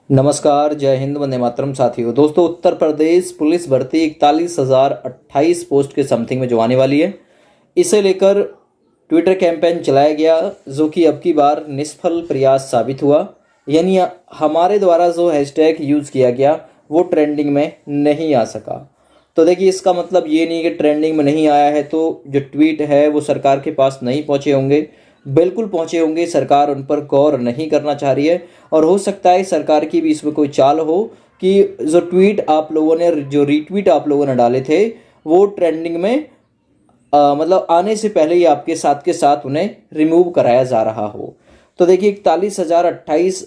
नमस्कार, जय हिंद, वंदे मातरम। साथियों, दोस्तों, उत्तर प्रदेश पुलिस भर्ती 41,028 पोस्ट के समथिंग में जो आने वाली है, इसे लेकर ट्विटर कैंपेन चलाया गया, जो कि अब की बार निष्फल प्रयास साबित हुआ। यानी हमारे द्वारा जो हैशटैग यूज़ किया गया वो ट्रेंडिंग में नहीं आ सका। तो देखिए, इसका मतलब ये नहीं कि ट्रेंडिंग में नहीं आया है तो जो ट्वीट है वो सरकार के पास नहीं पहुँचे होंगे। बिल्कुल पहुँचे होंगे, सरकार उन पर गौर नहीं करना चाह रही है। और हो सकता है सरकार की भी इसमें कोई चाल हो कि जो ट्वीट आप लोगों ने, जो रीट्वीट आप लोगों ने डाले थे, वो ट्रेंडिंग में मतलब आने से पहले ही आपके साथ के साथ उन्हें रिमूव कराया जा रहा हो। तो देखिए, 41,028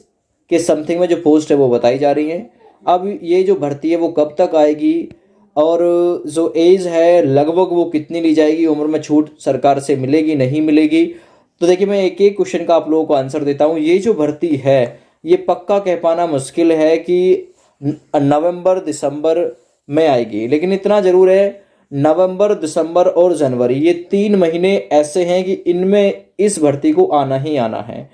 के समथिंग में जो पोस्ट है वो बताई जा रही है। अब ये जो भर्ती है वो कब तक आएगी और जो एज है लगभग वो कितनी ली जाएगी, उम्र में छूट सरकार से मिलेगी नहीं मिलेगी। तो देखिए, मैं एक एक क्वेश्चन का आप लोगों को आंसर देता हूँ। ये जो भर्ती है ये पक्का कह पाना मुश्किल है कि नवंबर दिसंबर में आएगी, लेकिन इतना ज़रूर है, नवंबर दिसंबर और जनवरी ये 3 महीने ऐसे हैं कि इनमें इस भर्ती को आना ही आना है।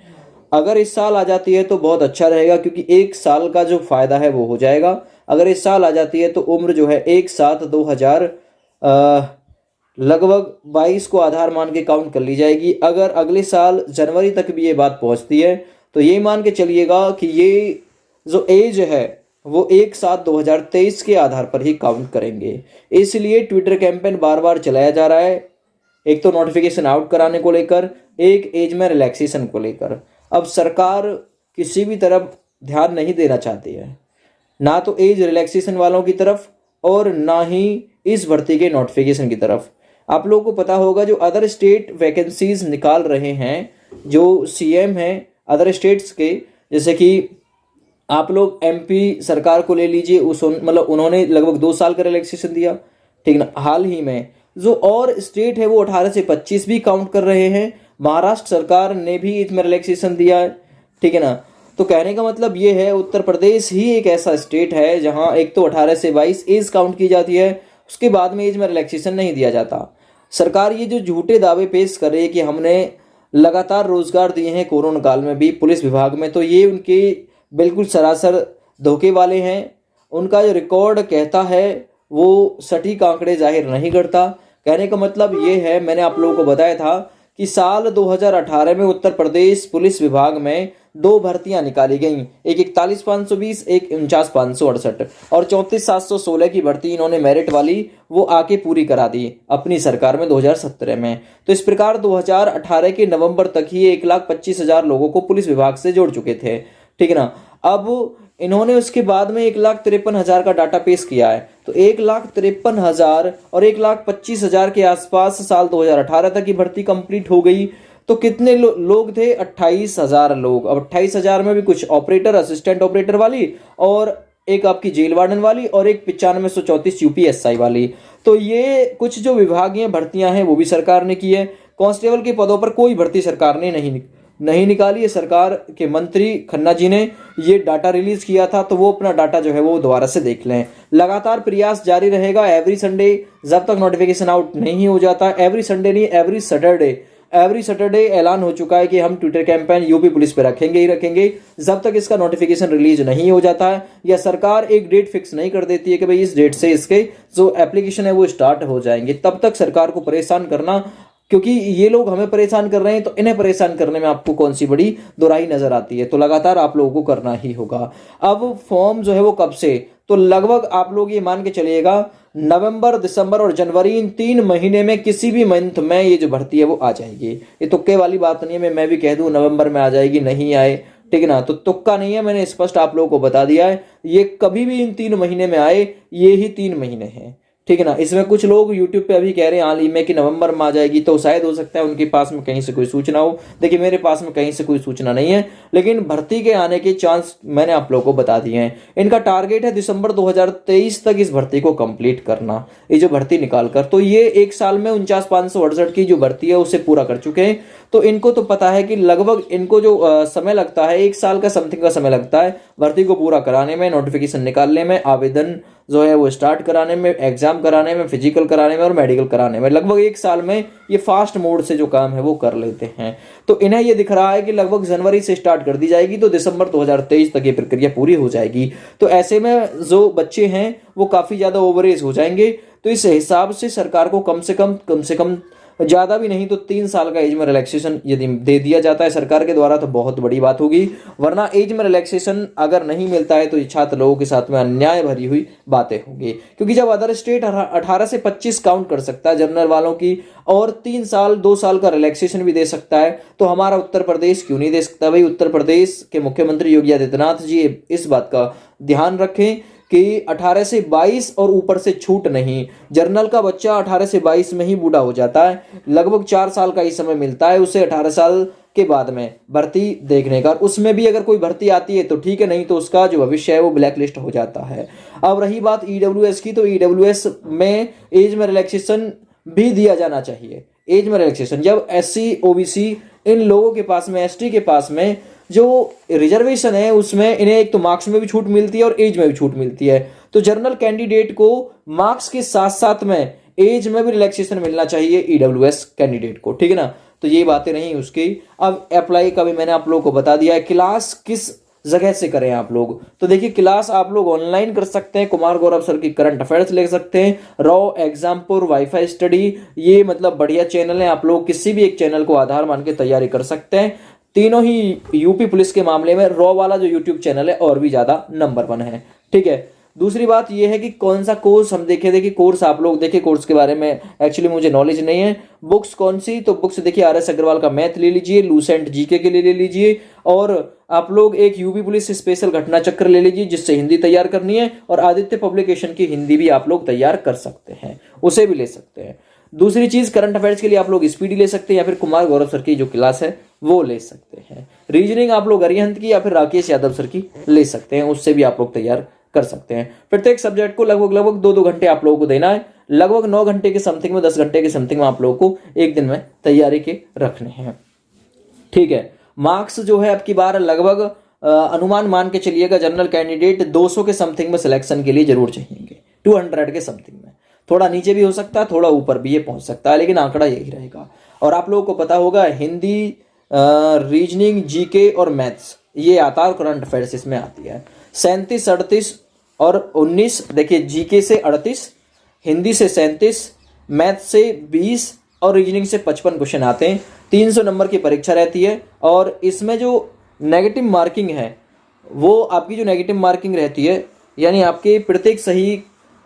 अगर इस साल आ जाती है तो बहुत अच्छा रहेगा, क्योंकि 1 साल का जो फ़ायदा है वो हो जाएगा। अगर इस साल आ जाती है तो उम्र जो है 1/7/2000 लगभग 22 को आधार मान के काउंट कर ली जाएगी। अगर अगले साल जनवरी तक भी ये बात पहुंचती है तो ये मान के चलिएगा कि ये जो एज है वो 1/7/2023 के आधार पर ही काउंट करेंगे। इसलिए ट्विटर कैंपेन बार बार चलाया जा रहा है, एक तो नोटिफिकेशन आउट कराने को लेकर, एक एज में रिलैक्सेशन को लेकर। अब सरकार किसी भी तरफ ध्यान नहीं देना चाहती है, ना तो एज रिलैक्सेशन वालों की तरफ और ना ही इस भर्ती के नोटिफिकेशन की तरफ। आप लोगों को पता होगा, जो अदर स्टेट वैकेंसीज निकाल रहे हैं, जो सीएम हैं अदर स्टेट्स के, जैसे कि आप लोग एमपी सरकार को ले लीजिए, उस मतलब उन्होंने लगभग 2 साल का रिलैक्सेशन दिया, ठीक ना। हाल ही में जो और स्टेट है वो 18 से 25 भी काउंट कर रहे हैं। महाराष्ट्र सरकार ने भी इसमें रिलैक्सेशन दिया है, ठीक है ना। तो कहने का मतलब ये है, उत्तर प्रदेश ही एक ऐसा स्टेट है जहां एक तो 18 से 22 एज काउंट की जाती है, उसके बाद में एज में रिलैक्सेशन नहीं दिया जाता। सरकार ये जो झूठे दावे पेश कर रही है कि हमने लगातार रोजगार दिए हैं कोरोना काल में भी पुलिस विभाग में, तो ये उनके बिल्कुल सरासर धोखे वाले हैं। उनका जो रिकॉर्ड कहता है वो सटीक आंकड़े जाहिर नहीं करता। कहने का मतलब ये है, मैंने आप लोगों को बताया था कि साल 2018 में उत्तर प्रदेश पुलिस विभाग में 2 भर्तियां निकाली गईं, एक 41,520, एक 49,568, और 34,716 की भर्ती इन्होंने मेरिट वाली वो आके पूरी करा दी अपनी सरकार में 2017 में। तो इस प्रकार 2018 के नवंबर तक ही 1,25,000 लोगों को पुलिस विभाग से जोड़ चुके थे, ठीक है ना। अब इन्होंने उसके बाद में 1,53,000 का डाटा पेश किया है, तो 1,53,000 और 1,25,000 के आसपास साल 2018 तक की भर्ती कंप्लीट हो गई। तो कितने लोग थे? 28,000 लोग। अब 28,000 में भी कुछ ऑपरेटर, असिस्टेंट ऑपरेटर वाली, और एक आपकी जेल वार्डन वाली, और एक 9534 यूपीएसआई वाली। तो ये कुछ जो विभागीय भर्तियां हैं वो भी सरकार ने की है। कांस्टेबल के पदों पर कोई भर्ती सरकार ने नहीं निकाली है। सरकार के मंत्री खन्ना जी ने ये डाटा रिलीज किया था, तो वो अपना डाटा जो है वो दोबारा से देख लें। लगातार प्रयास जारी रहेगा एवरी संडे, जब तक नोटिफिकेशन आउट नहीं हो जाता। एवरी संडे नहीं, एवरी सैटरडे ऐलान हो चुका है कि हम ट्विटर कैंपेन यूपी पुलिस पे रखेंगे ही रखेंगे, जब तक इसका नोटिफिकेशन रिलीज नहीं हो जाता है या सरकार एक डेट फिक्स नहीं कर देती है कि भाई इस डेट से इसके जो एप्लीकेशन है वो स्टार्ट हो जाएंगे, तब तक सरकार को परेशान करना, क्योंकि ये लोग हमें परेशान कर रहे हैं तो इन्हें परेशान करने में आपको कौन सी बड़ी दोराई नजर आती है। तो लगातार आप लोगों को करना ही होगा। अब फॉर्म जो है वो कब से, तो लगभग आप लोग ये मान के चलिएगा नवंबर, दिसंबर और जनवरी, इन 3 महीने में किसी भी मंथ में ये जो भर्ती है वो आ जाएगी। ये तुक्के वाली बात नहीं है, मैं भी कह दूं नवंबर में आ जाएगी, नहीं आए, ठीक है ना, तो तुक्का नहीं है, मैंने स्पष्ट आप लोगों को बता दिया है। ये कभी भी इन 3 महीने में आए, ये ही 3 महीने हैं, ठीक है ना। इसमें कुछ लोग यूट्यूब पे अभी कह रहे हैं हाल ही में कि नवंबर में आ जाएगी, तो शायद हो सकता है उनके पास में कहीं से कोई सूचना हो। देखिए, मेरे पास में कहीं से कोई सूचना नहीं है, लेकिन भर्ती के आने के चांस मैंने आप लोगों को बता दिए हैं। इनका टारगेट है दिसंबर 2023 तक इस भर्ती को कंप्लीट करना, ये जो भर्ती निकाल कर। तो ये 1 साल में 49,568 की जो भर्ती है उसे पूरा कर चुके हैं। तो इनको तो पता है कि लगभग इनको जो समय लगता है, 1 साल का समथिंग का समय लगता है भर्ती को पूरा कराने में, नोटिफिकेशन निकालने में, आवेदन जो है वो स्टार्ट कराने में, एग्जाम कराने में, फिजिकल कराने में और मेडिकल कराने में लगभग 1 साल में ये फास्ट मोड से जो काम है वो कर लेते हैं। तो इन्हें ये दिख रहा है कि लगभग जनवरी से स्टार्ट कर दी जाएगी तो दिसंबर 2023 तक ये प्रक्रिया पूरी हो जाएगी। तो ऐसे में जो बच्चे हैं वो काफ़ी ज़्यादा ओवर एज हो जाएंगे। तो इस हिसाब से सरकार को कम से कम ज़्यादा भी नहीं तो 3 साल का एज में रिलैक्सेशन यदि दे दिया जाता है सरकार के द्वारा तो बहुत बड़ी बात होगी। वरना एज में रिलैक्सेशन अगर नहीं मिलता है तो ये छात्र लोगों के साथ में अन्याय भरी हुई बातें होंगी। क्योंकि जब अदर स्टेट 18 से 25 काउंट कर सकता है जनरल वालों की और 3 साल 2 साल का रिलैक्सेशन भी दे सकता है तो हमारा उत्तर प्रदेश क्यों नहीं दे सकता? भाई उत्तर प्रदेश के मुख्यमंत्री योगी आदित्यनाथ जी इस बात का ध्यान रखें कि 18 से 22 और ऊपर से छूट नहीं। जर्नल का बच्चा 18 से 22 में ही बूढ़ा हो जाता है, लगभग 4 साल का ही समय मिलता है उसे 18 साल के बाद में भर्ती देखने का। उसमें भी अगर कोई भर्ती आती है तो ठीक है, नहीं तो उसका जो भविष्य है वो ब्लैक लिस्ट हो जाता है। अब रही बात ईडब्ल्यूएस की, तो ईडब्ल्यूएस में एज में रिलैक्सेशन भी दिया जाना चाहिए। एज में रिलैक्सेशन जब एससी ओबीसी इन लोगों के पास में, एसटी के पास में जो रिजर्वेशन है उसमें इन्हें एक तो मार्क्स में भी छूट मिलती है और एज में भी छूट मिलती है। तो जनरल कैंडिडेट को मार्क्स के साथ साथ में एज में भी रिलैक्सेशन मिलना चाहिए ईडब्ल्यूएस कैंडिडेट को, ठीक है ना। तो ये बातें रही उसकी। अब अप्लाई का भी मैंने आप लोगों को बता दिया है। क्लास किस जगह से करें आप लोग, तो देखिए क्लास आप लोग ऑनलाइन कर सकते हैं। कुमार गौरव सर की करंट अफेयर्स ले सकते हैं, रॉ एग्जामपुर, वाईफाई स्टडी, ये मतलब बढ़िया चैनल है। आप लोग किसी भी एक चैनल को आधार मान के तैयारी कर सकते हैं। तीनों ही यूपी पुलिस के मामले में रॉ वाला जो यूट्यूब चैनल है और भी ज्यादा नंबर 1 है, ठीक है। दूसरी बात यह है कि कौन सा कोर्स हम देखिए कोर्स आप लोग देखिए, कोर्स के बारे में एक्चुअली मुझे नॉलेज नहीं है। बुक्स कौन सी, तो बुक्स देखिए आर.एस. अग्रवाल का मैथ ले लीजिए, लूसेंट जीके के लिए ले लीजिए, और आप लोग एक यूपी पुलिस स्पेशल घटना चक्र ले लीजिए जिससे हिंदी तैयार करनी है, और आदित्य पब्लिकेशन की हिंदी भी आप लोग तैयार कर सकते हैं, उसे भी ले सकते हैं। दूसरी चीज करंट अफेयर्स के लिए आप लोग स्पीडी ले सकते हैं या फिर कुमार गौरव सर की जो क्लास है वो ले सकते हैं। रीजनिंग आप लोग अरिहंत की या फिर राकेश यादव सर की ले सकते हैं, उससे भी आप लोग तैयार कर सकते हैं। प्रत्येक सब्जेक्ट को लगभग 2-2 घंटे आप लोगों को देना है, लगभग 9 घंटे के समथिंग में, 10 घंटे के समथिंग में आप लोगों को एक दिन में तैयारी के रखने हैं, ठीक है। मार्क्स जो है अब की बार लगभग अनुमान मान के चलिएगा जनरल कैंडिडेट 200 के समथिंग में सिलेक्शन के लिए जरूर चाहिए, 200 के समथिंग में। थोड़ा नीचे भी हो सकता है, थोड़ा ऊपर भी ये पहुंच सकता है, लेकिन आंकड़ा यही रहेगा। और आप लोगों को पता होगा हिंदी, रीजनिंग, जीके और मैथ्स ये आता है और करंट अफेयर्स इसमें आती है। 37, 38 और 19, देखिए जीके से 38, हिंदी से 37, मैथ से 20 और रीजनिंग से 55 क्वेश्चन आते हैं। 300 नंबर की परीक्षा रहती है और इसमें जो नेगेटिव मार्किंग है वो आपकी जो नेगेटिव मार्किंग रहती है यानी आपके प्रत्येक सही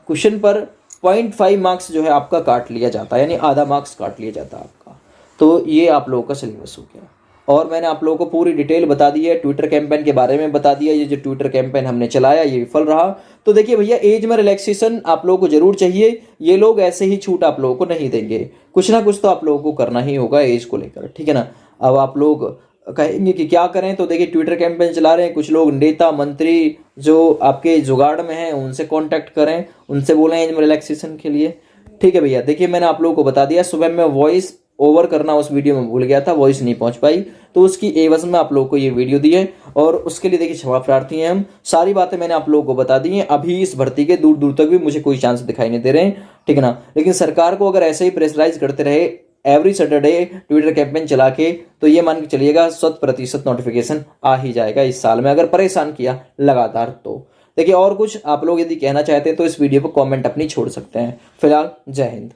क्वेश्चन पर 0.5 मार्क्स जो है आपका काट लिया जाता है, यानी आधा मार्क्स काट लिया जाता है आपका। तो ये आप लोगों का सिलेबस हो गया। और मैंने आप लोगों को पूरी डिटेल बता दी है, ट्विटर कैंपेन के बारे में बता दिया। ये जो ट्विटर कैंपेन हमने चलाया ये विफल रहा। तो देखिए भैया एज में रिलैक्सेशन आप लोगों को जरूर चाहिए, ये लोग ऐसे ही छूट आप लोगों को नहीं देंगे, कुछ ना कुछ तो आप लोगों को करना ही होगा एज को लेकर, ठीक है ना। अब आप लोग कहेंगे कि क्या करें, तो देखिए ट्विटर कैंपेन चला रहे हैं, कुछ लोग नेता मंत्री जो आपके जुगाड़ में हैं उनसे कांटेक्ट करें, उनसे बोलें एज में रिलैक्सेशन के लिए, ठीक है भैया। देखिए मैंने आप लोगों को बता दिया, सुबह में वॉइस ओवर करना उस वीडियो में भूल गया था, वॉइस नहीं पहुंच पाई, तो उसकी एवज में आप लोगों को ये वीडियो दी है और उसके लिए देखिए क्षमा प्रार्थी हैं हम। सारी बातें मैंने आप लोगों को बता दी हैं। अभी इस भर्ती के दूर दूर तक भी मुझे कोई चांस दिखाई नहीं दे रहे हैं, ठीक है ना। लेकिन सरकार को अगर ऐसे ही प्रेशराइज करते रहे एवरी सैटरडे ट्विटर कैंपेन चला के, तो ये मान के चलिएगा 100% नोटिफिकेशन आ ही जाएगा इस साल में, अगर परेशान किया लगातार तो। देखिए और कुछ आप लोग यदि कहना चाहते हैं तो इस वीडियो पर कॉमेंट अपनी छोड़ सकते हैं। फिलहाल जय हिंद।